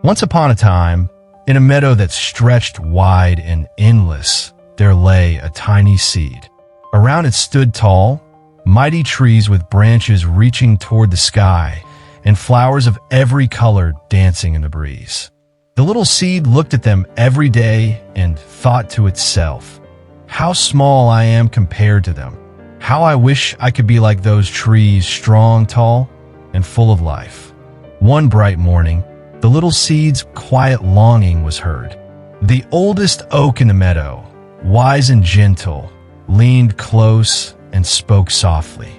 Once upon a time, in a meadow that stretched wide and endless, there lay a tiny seed. Around it stood tall, mighty trees with branches reaching toward the sky and flowers of every color dancing in the breeze. The little seed looked at them every day and thought to itself, "How small I am compared to them. How I wish I could be like those trees, strong, tall, and full of life." One bright morning, the little seed's quiet longing was heard. The oldest oak in the meadow, wise and gentle, leaned close and spoke softly.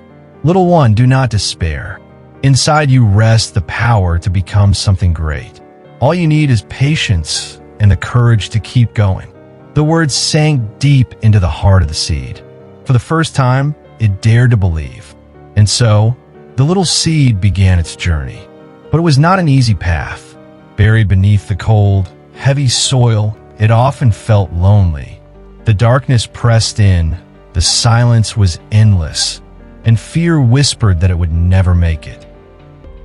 "Little one, do not despair. Inside you rests the power to become something great. All you need is patience and the courage to keep going." The words sank deep into the heart of the seed. For the first time, it dared to believe. And so, the little seed began its journey. But it was not an easy path. Buried beneath the cold, heavy soil, it often felt lonely. The darkness pressed in, the silence was endless, and fear whispered that it would never make it.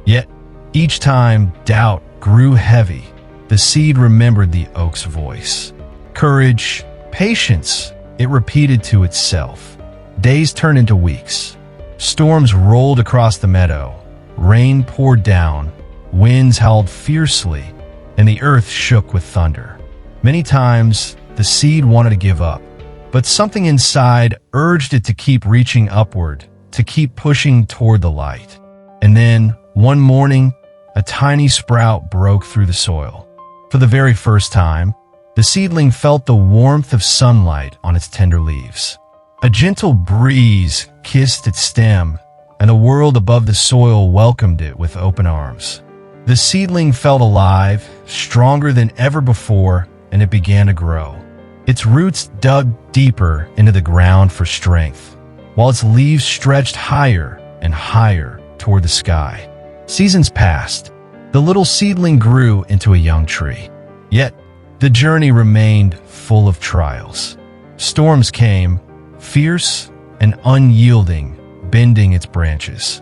Yet, each time doubt grew heavy, the seed remembered the oak's voice. Courage, patience, it repeated to itself. Days turned into weeks. Storms rolled across the meadow. Rain poured down. Winds howled fiercely, and the earth shook with thunder. Many times, the seed wanted to give up, but something inside urged it to keep reaching upward, to keep pushing toward the light. And then, one morning, a tiny sprout broke through the soil. For the very first time, the seedling felt the warmth of sunlight on its tender leaves. A gentle breeze kissed its stem, and the world above the soil welcomed it with open arms. The seedling felt alive, stronger than ever before, and it began to grow. Its roots dug deeper into the ground for strength, while its leaves stretched higher and higher toward the sky. Seasons passed. The little seedling grew into a young tree. Yet, the journey remained full of trials. Storms came, fierce and unyielding, bending its branches.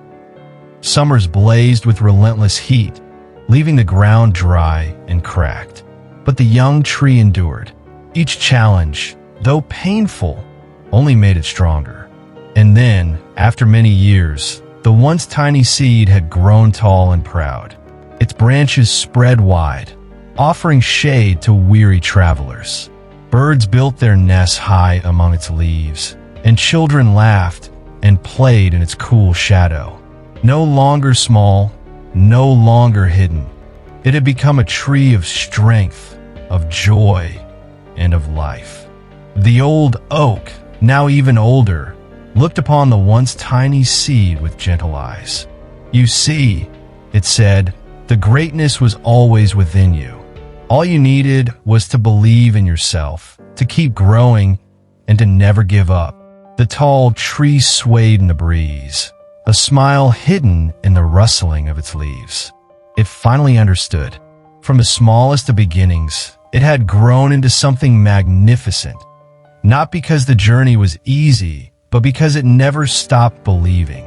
Summers blazed with relentless heat, leaving the ground dry and cracked. But the young tree endured. Each challenge, though painful, only made it stronger. And then, after many years, the once tiny seed had grown tall and proud. Its branches spread wide, offering shade to weary travelers. Birds built their nests high among its leaves, and children laughed and played in its cool shadow. No longer small, no longer hidden, it had become a tree of strength, of joy, and of life. The old oak, now even older, looked upon the once tiny seed with gentle eyes. "You see," it said, "the greatness was always within you. All you needed was to believe in yourself, to keep growing, and to never give up." The tall tree swayed in the breeze, a smile hidden in the rustling of its leaves. It finally understood. From the smallest of beginnings, it had grown into something magnificent, not because the journey was easy, but because it never stopped believing.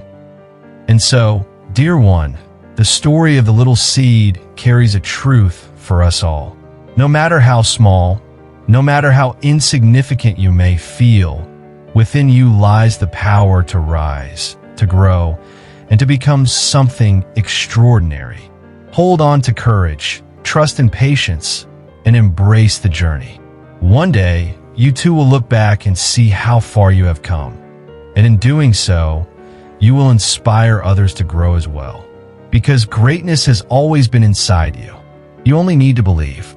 And so, dear one, the story of the little seed carries a truth for us all. No matter how small, no matter how insignificant you may feel, within you lies the power to rise, to grow, and to become something extraordinary. Hold on to courage, trust in patience, and embrace the journey. One day, you too will look back and see how far you have come. And in doing so, you will inspire others to grow as well. Because greatness has always been inside you. You only need to believe.